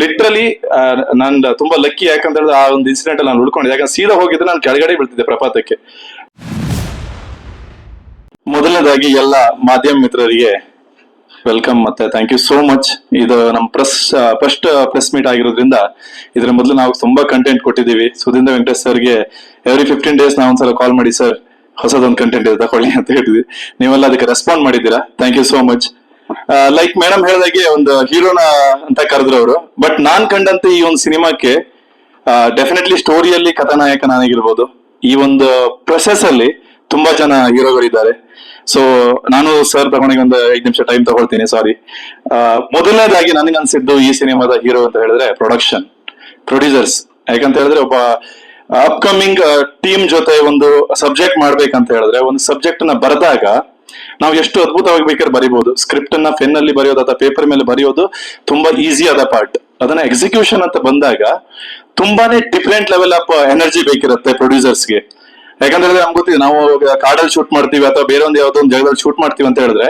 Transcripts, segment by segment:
Literally ನಾನ್ ತುಂಬಾ lucky, ಯಾಕಂತ ಹೇಳಿದ್ರೆ ಆ ಒಂದು ಇನ್ಸಿಡೆಂಟ್ ಅಲ್ಲಿ ನಾನು ಉಳ್ಕೊಂಡಿದ್ದೆ. ಯಾಕಂದ್ರೆ ಸೀದಾ ಹೋಗಿದ್ರೆ ನಾನು ಕೆಳಗಡೆ ಬೀಳ್ತಿದ್ದೆ ಪ್ರಪಾತಕ್ಕೆ. ಮೊದಲನೇದಾಗಿ ಎಲ್ಲ ಮಾಧ್ಯಮ ಮಿತ್ರರಿಗೆ ವೆಲ್ಕಮ್ ಮತ್ತೆ ಥ್ಯಾಂಕ್ ಯು ಸೋ ಮಚ್. ಇದು ನಮ್ಮ ಫಸ್ಟ್ ಪ್ರೆಸ್ ಮೀಟ್ ಆಗಿರೋದ್ರಿಂದ ಇದ್ರ ಮೊದಲು ನಾವು ತುಂಬಾ ಕಂಟೆಂಟ್ ಕೊಟ್ಟಿದ್ದೀವಿ. ಸುಧೀಂದ್ರ ವೆಂಕಟೇಶ್ ಸರ್ಗೆ ಎವ್ರಿ 15 days ನಾವು ಒಂದ್ಸಲ ಕಾಲ್ ಮಾಡಿ ಸರ್ ಹೊಸದೊಂದು ಕಂಟೆಂಟ್ ಇದೆ ತಗೊಳ್ಳಿ ಅಂತ ಹೇಳಿದ್ವಿ. ನೀವೆಲ್ಲ ಅದಕ್ಕೆ ರೆಸ್ಪಾಂಡ್ ಮಾಡಿದ್ದೀರಾ, thank you so much. Like madam ಹೇಳಿದಾಗೆ ಒಂದು ಹೀರೋನ ಅಂತ ಕರೆದ್ರು ಅವರು. ಬಟ್ ನಾನ್ ಕಂಡಂತೆ ಈ ಒಂದು ಸಿನಿಮಾಕ್ಕೆ ಡೆಫಿನೆಟ್ಲಿ ಸ್ಟೋರಿಯಲ್ಲಿ ಕಥಾನಾಯಕ ನಾನಾಗಿರ್ಬೋದು. ಈ ಒಂದು ಪ್ರೊಸೆಸ್ ಅಲ್ಲಿ ತುಂಬಾ ಜನ ಹೀರೋಗಳಿದ್ದಾರೆ. ಸೊ ನಾನು ಸರ್ ತಗೊಂಡಿಗೆ ಒಂದು 5 ನಿಮಿಷ ಟೈಮ್ ತಗೊಳ್ತೀನಿ, ಸಾರಿ. ಮೊದಲನೇದಾಗಿ ನನಗನ್ಸಿದ್ದು ಈ ಸಿನಿಮಾದ ಹೀರೋ ಅಂತ ಹೇಳಿದ್ರೆ ಪ್ರೊಡ್ಯೂಸರ್ಸ್. ಯಾಕಂತ ಹೇಳಿದ್ರೆ ಒಬ್ಬ ಅಪ್ಕಮಿಂಗ್ ಟೀಮ್ ಜೊತೆ ಒಂದು ಸಬ್ಜೆಕ್ಟ್ ಮಾಡ್ಬೇಕಂತ ಹೇಳಿದ್ರೆ ಒಂದು ಸಬ್ಜೆಕ್ಟ್ ನ ಬರೆದಾಗ ನಾವು ಎಷ್ಟು ಅದ್ಭುತವಾಗಿ ಬೇಕಾದ್ರೆ ಬರೀಬಹುದು. ಸ್ಕ್ರಿಪ್ಟ್ ಅನ್ನ ಪೆನ್ ಅಲ್ಲಿ ಬರೆಯೋದು ಅಥವಾ ಪೇಪರ್ ಮೇಲೆ ಬರೆಯೋದು ತುಂಬಾ ಈಸಿ ಆದ ಪಾರ್ಟ್. ಅದನ್ನ ಎಕ್ಸಿಕ್ಯೂಷನ್ ಅಂತ ಬಂದಾಗ ತುಂಬಾನೇ ಡಿಫ್ರೆಂಟ್ ಲೆವೆಲ್ ಆಫ್ ಎನರ್ಜಿ ಬೇಕಿರುತ್ತೆ ಪ್ರೊಡ್ಯೂಸರ್ಸ್ಗೆ. ಯಾಕಂದ್ರೆ ನಮ್ಗೆ ಗೊತ್ತಿದೆ, ನಾವು ಕಾಡಲ್ಲಿ ಶೂಟ್ ಮಾಡ್ತೀವಿ ಅಥವಾ ಬೇರೆ ಒಂದು ಯಾವ್ದೋ ಒಂದು ಜಾಗದಲ್ಲಿ ಶೂಟ್ ಮಾಡ್ತೀವಿ ಅಂತ ಹೇಳಿದ್ರೆ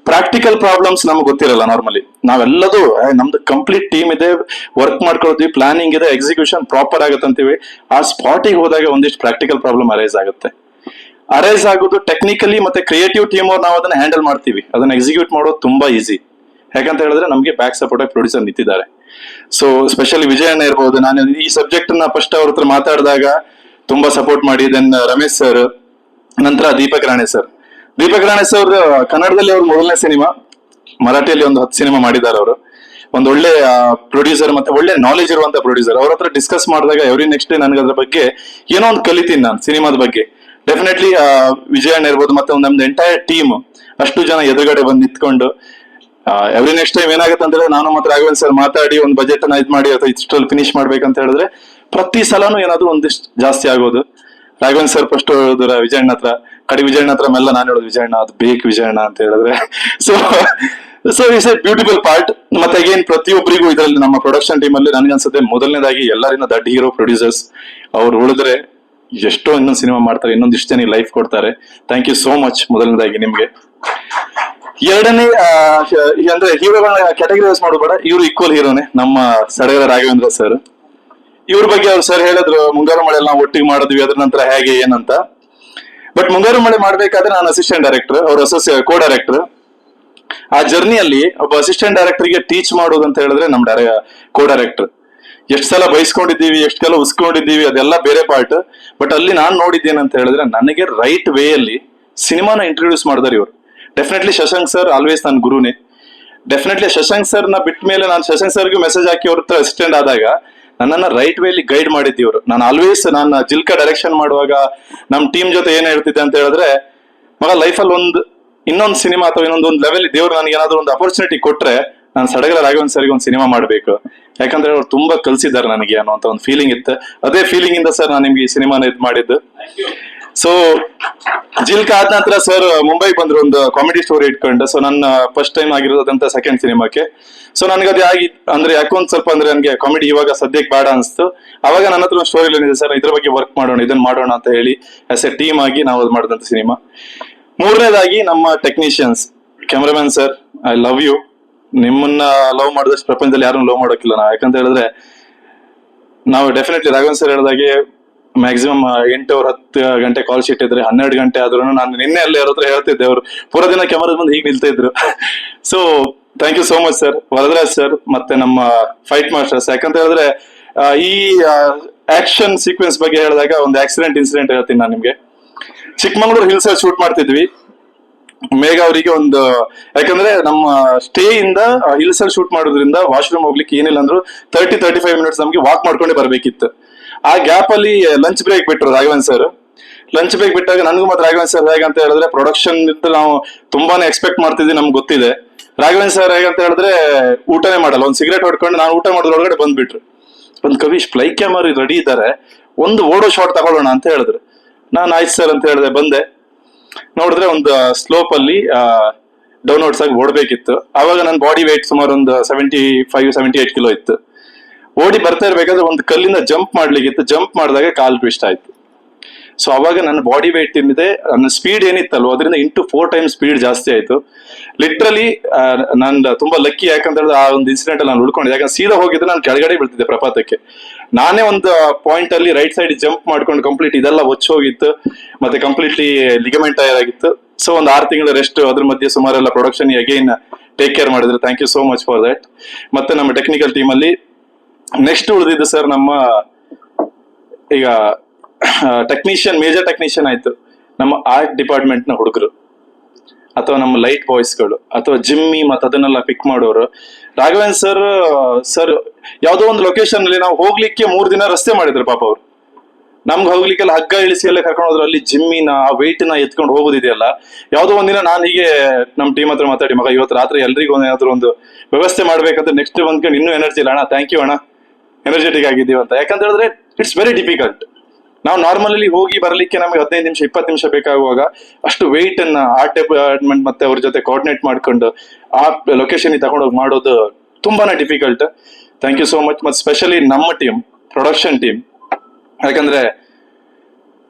ಪ್ರಾಕ್ಟಿಕಲ್ ಪ್ರಾಬ್ಲಮ್ಸ್ ನಮ್ಗೆ ಗೊತ್ತಿರಲ್ಲ. ನಾರ್ಮಲಿ ನಾವೆಲ್ಲದೂ ನಮ್ದು ಕಂಪ್ಲೀಟ್ ಟೀಮ್ ಇದೆ, ವರ್ಕ್ ಮಾಡ್ಕೊಳ್ತೀವಿ, ಪ್ಲಾನಿಂಗ್ ಇದೆ, ಎಕ್ಸಿಕ್ಯೂಷನ್ ಪ್ರಾಪರ್ ಆಗುತ್ತೆ ಅಂತೀವಿ. ಆ ಸ್ಪಾಟಿಗೆ ಹೋದಾಗ ಒಂದಿಷ್ಟು ಪ್ರಾಕ್ಟಿಕಲ್ ಪ್ರಾಬ್ಲಮ್ ಅರೈಸ್ ಆಗೋದು ಟೆಕ್ನಿಕಲಿ ಮತ್ತೆ ಕ್ರಿಯೇಟಿವ್ ಟೀಮ್ ಅವ್ರು ನಾವು ಅದನ್ನ ಹ್ಯಾಂಡಲ್ ಮಾಡ್ತೀವಿ. ಅದನ್ನ ಎಕ್ಸಿಕ್ಯೂಟ್ ಮಾಡೋದು ತುಂಬಾ ಈಸಿ. ಯಾಕಂತ ಹೇಳಿದ್ರೆ ನಮ್ಗೆ ಬ್ಯಾಕ್ ಸಪೋರ್ಟ್ ಆಗಿ ಪ್ರೊಡ್ಯೂಸರ್ ನಿಂತಿದ್ದಾರೆ. ಸೊ ಸ್ಪೆಷಲಿ ವಿಜಯಣ್ಣ ಇರ್ಬೋದು. ನಾನು ಈ ಸಬ್ಜೆಕ್ಟ್ ನ ಫಸ್ಟ್ ಅವ್ರ ಹತ್ರ ಮಾತಾಡಿದಾಗ ತುಂಬಾ ಸಪೋರ್ಟ್ ಮಾಡಿ. ದೆನ್ ರಮೇಶ್ ಸರ್, ನಂತರ ದೀಪಕ್ ರಾಣೆ ಸರ್ ಕನ್ನಡದಲ್ಲಿ ಅವ್ರ ಮೊದಲನೇ ಸಿನಿಮಾ, ಮರಾಠಿಯಲ್ಲಿ ಒಂದು 10 ಸಿನಿಮಾ ಮಾಡಿದ್ದಾರೆ ಅವರು. ಒಂದು ಒಳ್ಳೆ ಪ್ರೊಡ್ಯೂಸರ್ ಮತ್ತೆ ಒಳ್ಳೆ ನಾಲೆಜ್ ಇರುವಂತ ಪ್ರೊಡ್ಯೂಸರ್. ಅವ್ರ ಹತ್ರ ಡಿಸ್ಕಸ್ ಮಾಡಿದಾಗ ಎವ್ರಿ ನೆಕ್ಸ್ಟ್ ಡೇ ನನಗೆ ಅದ್ರ ಬಗ್ಗೆ ಏನೋ ಒಂದು ಕಲಿತೀನಿ ನಾನು ಸಿನಿಮಾದ ಬಗ್ಗೆ. ಡೆಫಿನೆಟ್ಲಿ ವಿಜಯಣ್ಣ ಇರ್ಬೋದು ಮತ್ತೆ ನಮ್ದು ಎಂಟೈರ್ ಟೀಮ್ ಅಷ್ಟು ಜನ ಎದುರುಗಡೆ ಬಂದು ನಿಂತ್ಕೊಂಡು ಎವ್ರಿ ನೆಕ್ಸ್ಟ್ ಟೈಮ್ ಏನಾಗುತ್ತೆ ಅಂದ್ರೆ ನಾನು ಮತ್ತೆ ರಾಘವೇಂದ್ರ ಸರ್ ಮಾತಾಡಿ ಒಂದು ಬಜೆಟ್ ಅನ್ನ ಇದ್ ಮಾಡಿ ಅಥವಾ ಇಷ್ಟರಲ್ಲಿ ಫಿನಿಶ್ ಮಾಡ್ಬೇಕಂತ ಹೇಳಿದ್ರೆ ಪ್ರತಿ ಸಲನೂ ಏನಾದ್ರು ಒಂದಿಷ್ಟು ಜಾಸ್ತಿ ಆಗೋದು. ರಾಘವೇಂದ್ರ ಸರ್ ಫಸ್ಟ್ ಹೇಳಿದ್ರು ವಿಜಯಣ್ಣ ಹತ್ರ, ವಿಜಯಣ್ಣ ಹತ್ರ ಮೆಲ್ಲ ನಾನು ಹೇಳೋದು ವಿಜಯಣ್ಣ ಅದು ಬೇಕು ವಿಜಯಣ್ಣ ಅಂತ ಹೇಳಿದ್ರೆ. So it's A beautiful part. ಮತ್ತೆ ಅಗೇನ್ ಪ್ರತಿಯೊಬ್ಬರಿಗೂ ಇದರಲ್ಲಿ ನಮ್ಮ ಪ್ರೊಡಕ್ಷನ್ ಟೀಮ್ ಅಲ್ಲಿ ನನ್ಗನ್ಸುತ್ತೆ ಮೊದಲನೇದಾಗಿ ಎಲ್ಲರಿಂದ ದೊಡ್ಡ ಹೀರೋ ಪ್ರೊಡ್ಯೂಸರ್ಸ್. ಅವ್ರು ಉಳಿದ್ರೆ ಎಷ್ಟೋ ಇನ್ನೊಂದು ಸಿನಿಮಾ ಮಾಡ್ತಾರೆ, ಇನ್ನೊಂದಿಷ್ಟು ಜನ ಲೈಫ್ ಕೊಡ್ತಾರೆ. ಥ್ಯಾಂಕ್ ಯು ಸೋ ಮಚ್ ಮೊದಲನೇದಾಗಿ ನಿಮ್ಗೆ. ಎರಡನೇ ಅಂದ್ರೆ ಹೀರೋಗಳನ್ನ ಕ್ಯಾಟಗರೈಸ್ ಮಾಡೋಬೇಡ, ಇವ್ರು ಈಕ್ವಲ್ ಹೀರೋನೇ ನಮ್ಮ ಸಡಗರ ರಾಘವೇಂದ್ರ ಸರ್. ಇವ್ರ ಬಗ್ಗೆ ಅವ್ರು ಸರ್ ಹೇಳಿದ್ರು ಮುಂಗಾರು ಮಳೆ ನಾವು ಒಟ್ಟಿಗೆ ಮಾಡಿದ್ವಿ, ಅದ್ರ ನಂತರ ಹೇಗೆ ಏನಂತ. ಬಟ್ ಮುಂಗಾರು ಮಳೆ ಮಾಡ್ಬೇಕಾದ್ರೆ ನಾನು ಅಸಿಸ್ಟೆಂಟ್ ಡೈರೆಕ್ಟರ್, ಅವ್ರ ಕೋ ಡೈರೆಕ್ಟರ್. ಆ ಜರ್ನಿಯಲ್ಲಿ ಒಬ್ಬ ಅಸಿಸ್ಟೆಂಟ್ ಡೈರೆಕ್ಟರ್ಗೆ ಟೀಚ್ ಮಾಡೋದು ಅಂತ ಹೇಳಿದ್ರೆ ನಮ್ ಕೋ ಡೈರೆಕ್ಟರ್. ಎಷ್ಟು ಸಲ ಬಯಸ್ಕೊಂಡಿದ್ದೀವಿ, ಎಷ್ಟು ಸಲ ಉಸ್ಕೊಂಡಿದ್ದೀವಿ, ಅದೆಲ್ಲ ಬೇರೆ ಪಾರ್ಟ್. ಬಟ್ ಅಲ್ಲಿ ನಾನ್ ನೋಡಿದ್ದೇನೆ ಅಂತ ಹೇಳಿದ್ರೆ ನನಗೆ ರೈಟ್ ವೇ ಅಲ್ಲಿ ಸಿನಿಮಾನ ಇಂಟ್ರೊಡ್ಯೂಸ್ ಮಾಡಿದಾರೆ ಇವರು. ಡೆಫಿನೆಟ್ಲಿ ಶಶಾಂಕ್ ಸರ್ ಆಲ್ವೇಸ್ ನನ್ನ ಗುರುನೇ. ಡೆಫಿನೆಟ್ಲಿ ಶಶಾಂಕ್ ಸರ್ ನ ಬಿಟ್ಟ ಮೇಲೆ ನಾನು ಶಶಾಂಕ್ ಸರ್ಗೂ ಮೆಸೇಜ್ ಹಾಕಿ ಅವ್ರ ಹತ್ರ ಅಸಿಸ್ಟೆಂಟ್ ಆದಾಗ ನನ್ನನ್ನ ರೈಟ್ ವೇಲಿ ಗೈಡ್ ಮಾಡಿದ್ದೀವರು. ನಾನು ಆಲ್ವೇಸ್ ನಾನು ಜಿಲ್ಕಾ ಡೈರೆಕ್ಷನ್ ಮಾಡುವಾಗ ನಮ್ ಟೀಮ್ ಜೊತೆ ಏನ್ ಹೇಳ್ತಿದ್ದೆ ಅಂತ ಹೇಳಿದ್ರೆ, ಮಗ ಲೈಫಲ್ಲಿ ಇನ್ನೊಂದು ಸಿನಿಮಾ ಅಥವಾ ಇನ್ನೊಂದೊಂದು ಲೆವೆಲ್ ದೇವ್ರು ನನಗೆ ಏನಾದ್ರು ಒಂದು ಅಪರ್ಚುನಿಟಿ ಕೊಟ್ರೆ ನಾನು ಸಡಗರ ರಾಘವೇಂದ್ರ ಸರ್ಗೆ ಒಂದು ಸಿನಿಮಾ ಮಾಡ್ಬೇಕು. ಯಾಕಂದ್ರೆ ಅವ್ರು ತುಂಬಾ ಕಲ್ಸಿದ್ದಾರೆ ನನಗೆ ಅನ್ನೋ ಒಂದು ಫೀಲಿಂಗ್ ಇತ್ತು. ಅದೇ ಫೀಲಿಂಗ್ ಇಂದ ಸರ್ ನಾನು ನಿಮ್ಗೆ ಈ ಸಿನಿಮಾನ ಇದ್ ಮಾಡಿದ್ದು. ಸೊ ಜಿಲ್ಕಾ ಆದ ನಂತರ ಸರ್ ಮುಂಬೈ ಬಂದ್ರು ಒಂದು ಕಾಮಿಡಿ ಸ್ಟೋರಿ ಇಟ್ಕೊಂಡು. ಸೊ ನನ್ನ ಫಸ್ಟ್ ಟೈಮ್ ಆಗಿರೋದಂತ ಸೆಕೆಂಡ್ ಸಿನಿಮಾಕ್ಕೆ. ಸೊ ನನಗೆ ಅದು ಅಂದ್ರೆ ಯಾಕೊಂದ್ ಸ್ವಲ್ಪ ಅಂದ್ರೆ ನನಗೆ ಕಾಮಿಡಿ ಇವಾಗ ಸದ್ಯಕ್ಕೆ ಬೇಡ ಅನಿಸ್ತು. ಅವಾಗ ನನ್ನ ಹತ್ರ ಒಂದು ಸ್ಟೋರಿ ಏನಿದೆ ಸರ್, ಇದ್ರ ಬಗ್ಗೆ ವರ್ಕ್ ಮಾಡೋಣ, ಇದನ್ನ ಮಾಡೋಣ ಅಂತ ಹೇಳಿ ಆಸ್ ಎ ಟೀಮ್ ಆಗಿ ನಾವು ಅದು ಮಾಡಿದಂತ ಸಿನಿಮಾ. ಮೂರನೇದಾಗಿ ನಮ್ಮ technicians, cameraman sir, I love you. ನಿಮ್ಮನ್ನ ಲವ್ ಮಾಡಿದಷ್ಟು ಪ್ರಪಂಚದಲ್ಲಿ ಯಾರನ್ನು ಲವ್ ಮಾಡೋಕಿಲ್ಲ ನಾವು. ಯಾಕಂತ ಹೇಳಿದ್ರೆ ನಾವು ಡೆಫಿನೆಟ್ಲಿ ರಾಘವೇಂದ್ರ ಸರ್ ಹೇಳಿದಾಗೆ ಮ್ಯಾಕ್ಸಿಮಮ್ 8 or 10 ಗಂಟೆ ಕಾಲ್ ಶೀಟ್ ಇದ್ರೆ 12 ಗಂಟೆ ಆದ್ರೂ ನಾನು ನಿನ್ನೆ ಅಲ್ಲೇ ಅವ್ರ ಹತ್ರ ಹೇಳ್ತಿದ್ದೆ, ಅವರು ಪೂರ ದಿನ ಕ್ಯಾಮರಾ ಬಂದು ಹೀಗೆ ನಿಲ್ತಾ ಇದ್ರು. So thank you so much sir. Varadaraj sir ಮತ್ತೆ ನಮ್ಮ ಫೈಟ್ ಮಾಸ್ಟರ್ಸ್. ಯಾಕಂತ ಹೇಳಿದ್ರೆ ಈ ಆಕ್ಷನ್ ಸೀಕ್ವೆನ್ಸ್ ಬಗ್ಗೆ ಹೇಳಿದಾಗ ಒಂದು ಇನ್ಸಿಡೆಂಟ್ ಹೇಳ್ತೀನಿ ನಾನು ನಿಮ್ಗೆ. ಚಿಕ್ಕಮಂಗ್ಳೂರ್ ಹಿಲ್ಸ್ ಅಲ್ಲಿ ಶೂಟ್ ಮಾಡ್ತಿದ್ವಿ. ಮೇಘ ಅವರಿಗೆ ಒಂದು, ಯಾಕಂದ್ರೆ ನಮ್ಮ ಸ್ಟೇ ಇಂದ ಹಿಲ್ಸ್ ಅಲ್ಲಿ ಶೂಟ್ ಮಾಡೋದ್ರಿಂದ ವಾಶ್ರೂಮ್ ಹೋಗ್ಲಿಕ್ಕೆ ಏನಿಲ್ಲ ಅಂದ್ರು 30-35 ಮಿನಿಟ್ಸ್ ನಮ್ಗೆ ವಾಕ್ ಮಾಡ್ಕೊಂಡೇ ಬರ್ಬೇಕಿತ್ತು. ಆ ಗ್ಯಾಪ್ ಅಲ್ಲಿ ಲಂಚ್ ಬ್ರೇಕ್ ಬಿಟ್ರು ರಾಘವೇಂದ್ರ ಸರ್. ಲಂಚ್ ಬ್ರೇಕ್ ಬಿಟ್ಟಾಗ ನನಗೂ ಮತ್ತೆ ರಾಘವೇಂದ್ರ ಸರ್ ಹೇಗಂತ ಹೇಳಿದ್ರೆ ಪ್ರೊಡಕ್ಷನ್ ನಾವು ತುಂಬಾನೇ ಎಕ್ಸ್ಪೆಕ್ಟ್ ಮಾಡ್ತಿದ್ವಿ, ನಮ್ಗೆ ಗೊತ್ತಿದೆ. ರಾಘವೇಂದ್ರ ಸರ್ ಹೇಗಂತ ಹೇಳಿದ್ರೆ ಊಟನೇ ಮಾಡಲ್ಲ, ಒಂದು ಸಿಗರೇಟ್ ಹೊಡ್ಕೊಂಡು ನಾನು ಊಟ ಮಾಡೋದ್ರೊಳಗಡೆ ಬಂದ್ಬಿಟ್ರು. ಒಂದು ಕವಿಶ್ ಫ್ಲೈ ಕ್ಯಾಮರಾ ರೆಡಿ ಇದ್ದಾರೆ, ಒಂದು ಓಡೋ ಶಾಟ್ ತಗೊಳ್ಳೋಣ ಅಂತ ಹೇಳಿದ್ರು. ನಾನು ಆಯ್ತು ಸರ್ ಅಂತ ಹೇಳಿದೆ. ಬಂದೆ, ನೋಡಿದ್ರೆ ಒಂದು ಸ್ಲೋಪ್ ಅಲ್ಲಿ ಡೌನ್ವರ್ಡ್ಸ್ ಆಗಿ ಓಡ್ಬೇಕಿತ್ತು. ಅವಾಗ ನನ್ನ ಬಾಡಿ ವೇಟ್ ಸುಮಾರು ಒಂದು 75-78 ಕಿಲೋ ಇತ್ತು. ಓಡಿ ಬರ್ತಾ ಇರ್ಬೇಕಾದ್ರೆ ಒಂದು ಕಲ್ಲಿಂದ ಜಂಪ್ ಮಾಡ್ಲಿಕ್ಕಿತ್ತು. ಜಂಪ್ ಮಾಡಿದಾಗ ಕಾಲ್ ಟ್ವಿಸ್ಟ್ ಆಯ್ತು. ಸೊ ಅವಾಗ ನನ್ನ ಬಾಡಿ ವೇಟ್ ಏನಿದೆ, ನನ್ನ ಸ್ಪೀಡ್ ಏನಿತ್ತಲ್ವ ಅದರಿಂದ 4 ಟೈಮ್ಸ್ ಸ್ಪೀಡ್ ಜಾಸ್ತಿ ಆಯ್ತು. ಲಿಟ್ರಲಿ ನಾನು ತುಂಬಾ ಲಕ್ಕಿ, ಯಾಕಂತ ಹೇಳಿದ್ರೆ ಆ ಒಂದು ಇನ್ಸಿಡೆಂಟ್ ಅಲ್ಲಿ ನಾನು ಉಳ್ಕೊಂಡಿದ್ದೆ. ಯಾಕಂದ್ರೆ ಸೀದಾ ಹೋಗಿದ್ರೆ ನಾನು ಕೆಳಗಡೆ ಬೀಳ್ತಿದ್ದೆ ಪ್ರಪಾತಕ್ಕೆ. ನಾನೇ ಒಂದು ಪಾಯಿಂಟ್ ಅಲ್ಲಿ ರೈಟ್ ಸೈಡ್ ಜಂಪ್ ಮಾಡ್ಕೊಂಡು ಕಂಪ್ಲೀಟ್ ಇದೆಲ್ಲ ಹೋಗಿತ್ತು, ಮತ್ತೆ ಕಂಪ್ಲೀಟ್ಲಿ ಲಿಗಮೆಂಟ್ ಟೈರ್ ಆಗಿತ್ತು. ಸೊ ಒಂದು 6 ತಿಂಗಳ ರೆಸ್ಟ್, ಅದ್ರ ಮಧ್ಯೆ ಸುಮಾರೆಲ್ಲ ಪ್ರೊಡಕ್ಷನ್ ಅಗೈನ್ ಟೇಕ್ ಕೇರ್ ಮಾಡಿದ್ರೆ. Thank you so much for that. ಮತ್ತೆ ನಮ್ಮ ಟೆಕ್ನಿಕಲ್ ಟೀಮ್ ಅಲ್ಲಿ ನೆಕ್ಸ್ಟ್ ಉಳಿದಿದ್ದು ಸರ್, ನಮ್ಮ ಈಗ ಟೆಕ್ನಿಷಿಯನ್, ಮೇಜರ್ ಟೆಕ್ನಿಷಿಯನ್ ಆಯ್ತು ನಮ್ಮ ಆರ್ಟ್ ಡಿಪಾರ್ಟ್ಮೆಂಟ್ ನ ಹುಡುಗರು, ಅಥವಾ ನಮ್ಮ ಲೈಟ್ ಬಾಯ್ಸ್ಗಳು, ಅಥವಾ ಜಿಮ್ಮಿ ಮತ್ತೆ ಅದನ್ನೆಲ್ಲ ಪಿಕ್ ಮಾಡೋರು. ರಾಘವೇಂದ್ರ ಸರ್ ಯಾವ್ದೋ ಒಂದು ಲೊಕೇಶನ್ ಅಲ್ಲಿ ನಾವು ಹೋಗ್ಲಿಕ್ಕೆ 3 ದಿನ ರಸ್ತೆ ಮಾಡಿದ್ರು ಪಾಪ ಅವ್ರು. ನಮ್ಗೆ ಹೋಗ್ಲಿಕ್ಕೆಲ್ಲ ಹಗ್ಗ ಇಳಿಸಿ ಎಲ್ಲ ಕರ್ಕೊಂಡು ಹೋದ್ರು. ಅಲ್ಲಿ ಜಿಮ್ಮಿನ ಆ ವೆಯ್ಟ್ ನ ಎತ್ಕೊಂಡು ಹೋಗೋದಿದೆಯಲ್ಲ, ಯಾವ್ದೋ ಒಂದಿನ ನಾನು ಹೀಗೆ ನಮ್ಮ ಟೀಮ್ ಹತ್ರ ಮಾತಾಡಿ, ಮಗ ಇವತ್ತು ರಾತ್ರಿ ಎಲ್ರಿಗೂ ಏನಾದ್ರು ಒಂದು ವ್ಯವಸ್ಥೆ ಮಾಡ್ಬೇಕಂತ ನೆಕ್ಸ್ಟ್ ಬಂದ್ಕೊಂಡು ಇನ್ನೂ ಎನರ್ಜಿ ಇಲ್ಲ ಅಣ್ಣ, ಥ್ಯಾಂಕ್ ಯು ಅಣ್ಣ, ಎನರ್ಜೆಟಿಕ್ ಆಗಿದ್ದೀವಿ ಅಂತ. ಯಾಕಂತ ಹೇಳಿದ್ರೆ ಇಟ್ಸ್ ವೆರಿ ಡಿಫಿಕಲ್ಟ್. ನಾವು ನಾರ್ಮಲಿ ಹೋಗಿ ಬರ್ಲಿಕ್ಕೆ ನಮಗೆ 15 ನಿಮಿಷ 20 ನಿಮಿಷ ಬೇಕಾಗುವಾಗ ಅಷ್ಟು ವೆಯ್ಟ್ ಅನ್ನ ಆರ್ಟ್ ಡಿಪಾರ್ಟ್ಮೆಂಟ್ ಮತ್ತೆ ಅವ್ರ ಜೊತೆ ಕೋಆರ್ಡಿನೇಟ್ ಮಾಡ್ಕೊಂಡು ಆ ಲೊಕೇಶನ್ ತಗೊಂಡೋಗಿ ಮಾಡೋದು ತುಂಬಾನೇ difficult. Thank you so much. ಮತ್ತೆ ಸ್ಪೆಷಲಿ ನಮ್ಮ ಟೀಮ್, ಪ್ರೊಡಕ್ಷನ್ ಟೀಮ್, ಯಾಕಂದ್ರೆ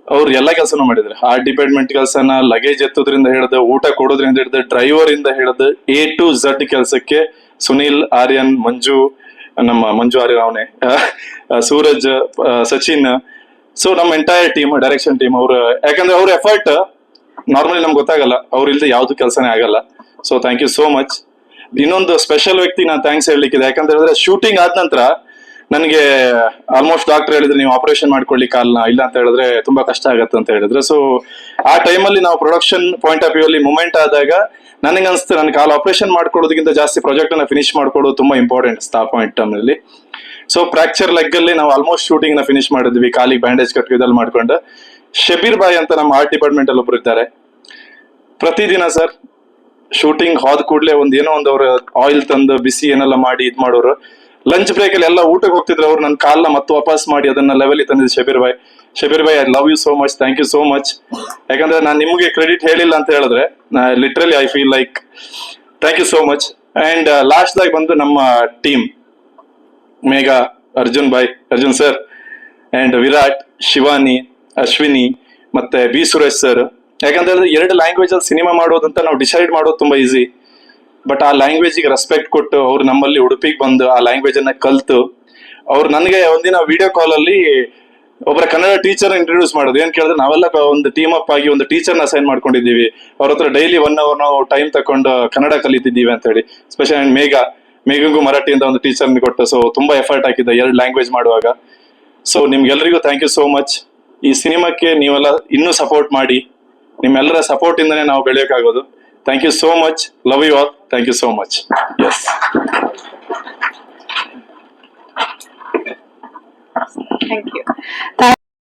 ಅವ್ರು ಎಲ್ಲ ಕೆಲಸನೂ ಮಾಡಿದ್ರೆ. ಆರ್ಟ್ ಡಿಪಾರ್ಟ್ಮೆಂಟ್ ಕೆಲಸನ, ಲಗೇಜ್ ಎತ್ತೋದ್ರಿಂದ ಹಿಡಿದು, ಊಟ ಕೊಡೋದ್ರಿಂದ ಹಿಡಿದು, ಡ್ರೈವರ್ ಇಂದ ಹಿಡಿದು A to Z ಕೆಲಸಕ್ಕೆ ಸುನಿಲ್, ಆರ್ಯನ್, ಮಂಜು, ನಮ್ಮ ಮಂಜು ಆರ್ಯನ್ ಅವನೇ, ಸೂರಜ್, ಸಚಿನ್. ಸೊ ನಮ್ಮ ಎಂಟೈರ್ ಟೀಮ್, ಡೈರೆಕ್ಷನ್ ಟೀಮ್ ಅವರು, ಯಾಕಂದ್ರೆ ಅವ್ರ ಎಫರ್ಟ್ ನಾರ್ಮಲಿ ನಮ್ಗೆ ಗೊತ್ತಾಗಲ್ಲ, ಅವ್ರ ಇಲ್ದೆ ಯಾವ್ದು ಕೆಲಸನೇ ಆಗಲ್ಲ. So thank you so much. ಇನ್ನೊಂದು ಸ್ಪೆಷಲ್ ವ್ಯಕ್ತಿ ನಾನು ಥ್ಯಾಂಕ್ಸ್ ಹೇಳಲಿಕ್ಕಿದೆ. ಯಾಕಂತ ಹೇಳಿದ್ರೆ ಶೂಟಿಂಗ್ ಆದ ನಂತರ ನನಗೆ ಆಲ್ಮೋಸ್ಟ್ ಡಾಕ್ಟರ್ ಹೇಳಿದ್ರೆ ನೀವು ಆಪರೇಷನ್ ಮಾಡ್ಕೊಳ್ಳಿ ಕಾಲ್ನ, ಇಲ್ಲ ಅಂತ ಹೇಳಿದ್ರೆ ತುಂಬಾ ಕಷ್ಟ ಆಗತ್ತೆ ಅಂತ ಹೇಳಿದ್ರೆ. ಸೊ ಆ ಟೈಮಲ್ಲಿ ನಾವು ಪ್ರೊಡಕ್ಷನ್ ಪಾಯಿಂಟ್ ಆಫ್ ವ್ಯೂ ಅಲ್ಲಿ ಮೂಮೆಂಟ್ ಆದಾಗ ನನಗೆ ಅನ್ಸುತ್ತೆ, ನನ್ನ ಕಾಲ್ ಆಪರೇಷನ್ ಮಾಡ್ಕೊಳ್ಳೋದಕ್ಕಿಂತ ಜಾಸ್ತಿ ಪ್ರಾಜೆಕ್ಟ್ ಅನ್ನ ಫಿನಿಶ್ ಮಾಡ್ಕೊಳ್ಳೋದು ತುಂಬಾ ಇಂಪಾರ್ಟೆಂಟ್ ಆ ಪಾಯಿಂಟ್ ಟೈಮಲ್ಲಿ. ಸೊ ಫ್ರಾಕ್ಚರ್ ಲೆಗ್ ಅಲ್ಲಿ ನಾವು ಆಲ್ಮೋಸ್ಟ್ ಶೂಟಿಂಗ್ ನ ಫಿನಿಶ್ ಮಾಡಿದ್ವಿ, ಕಾಲಿಗೆ ಬ್ಯಾಂಡೇಜ್ ಕಟ್ಟು ಇದೆಲ್ಲ ಮಾಡ್ಕೊಂಡು. ಶಬೀರ್ ಬಾಯ್ ಅಂತ ನಮ್ಮ ಆರ್ಟ್ ಡಿಪಾರ್ಟ್ಮೆಂಟ್ ಅಲ್ಲಿ ಒಬ್ರು ಇದ್ದಾರೆ. ಪ್ರತಿದಿನ ಸರ್ ಶೂಟಿಂಗ್ ಹೋದ ಕೂಡಲೇ ಏನೋ ಒಂದು ಅವ್ರ ಆಯಿಲ್ ತಂದು ಬಿಸಿ ಏನೆಲ್ಲ ಮಾಡಿ ಇದ್ ಮಾಡೋರು. ಲಂಚ್ ಬ್ರೇಕ್ ಅಲ್ಲಿ ಎಲ್ಲ ಊಟಕ್ಕೆ ಹೋಗ್ತಿದ್ರು ಅವ್ರು, ನನ್ನ ಕಾಲ್ನ ಮತ್ತೆ ವಾಪಸ್ ಮಾಡಿ ಅದನ್ನ ಲೆವೆಲ್ ತಂದಿದ್ದು Shabeer bhai. Shabeer bhai, I love you so much, thank you so much. ಯಾಕಂದ್ರೆ ನಾನು ನಿಮ್ಗೆ ಕ್ರೆಡಿಟ್ ಹೇಳಿಲ್ಲ ಅಂತ ಹೇಳಿದ್ರೆ literally I feel like thank you so much. And last ದಾಗ ಬಂದು ನಮ್ಮ team, Megha, Arjun sir, and Virat, Shivani, Ashwini, ಮತ್ತೆ ಬಿ ಸುರೇಶ್ ಸರ್. ಯಾಕಂದ್ರೆ 2 ಲ್ಯಾಂಗ್ವೇಜ್ ಅಲ್ಲಿ ಸಿನಿಮಾ ಮಾಡೋದಂತ ನಾವು ಡಿಸೈಡ್ ಮಾಡೋದು ತುಂಬಾ ಈಸಿ. ಬಟ್ ಆ ಲ್ಯಾಂಗ್ವೇಜ್ ಗೆ ರೆಸ್ಪೆಕ್ಟ್ ಕೊಟ್ಟು ಅವ್ರು ನಮ್ಮಲ್ಲಿ ಉಡುಪಿಗೆ ಬಂದು ಆ ಲ್ಯಾಂಗ್ವೇಜ್ ಅನ್ನ ಕಲ್ತು, ಅವ್ರು ನನಗೆ ಒಂದಿನ ವಿಡಿಯೋ ಕಾಲ್ ಅಲ್ಲಿ ಒಬ್ಬರ ಕನ್ನಡ ಟೀಚರ್ ಇಂಟ್ರೊಡ್ಯೂಸ್ ಮಾಡೋದು. ಏನ್ ಕೇಳಿದ್ರೆ, ನಾವೆಲ್ಲ ಒಂದು ಟೀಮ್ ಅಪ್ ಆಗಿ ಒಂದು ಟೀಚರ್ನ ಅಸೈನ್ ಮಾಡ್ಕೊಂಡಿದ್ದೀವಿ, ಅವ್ರ ಹತ್ರ ಡೈಲಿ 1 hour ನಾವು ಟೈಮ್ ತಕೊಂಡು ಕನ್ನಡ ಕಲಿತಿದ್ದೀವಿ ಅಂತ ಹೇಳಿ. ಸ್ಪೆಷಲ್ ಮೇಘಂಗೂ ಮರಾಠಿಯಿಂದ ಒಂದು ಟೀಚರ್ ಕೊಟ್ಟು, ಸೊ ತುಂಬಾ ಎಫರ್ಟ್ ಹಾಕಿದ್ದೆ 2 ಲ್ಯಾಂಗ್ವೇಜ್ ಮಾಡುವಾಗ. ಸೊ ನಿಮ್ಗೆಲ್ರಿಗೂ ಥ್ಯಾಂಕ್ ಯು ಸೋ ಮಚ್. ಈ ಸಿನಿಮಾಕ್ಕೆ ನೀವೆಲ್ಲ ಇನ್ನೂ ಸಪೋರ್ಟ್ ಮಾಡಿ, ನಿಮ್ಮೆಲ್ಲರ ಸಪೋರ್ಟ್ ಇಂದನೇ ನಾವು ಬೆಳೆಯೋಕ್ಕಾಗೋದು. Thank you so much, love you all, thank you so much. Yes, thank you.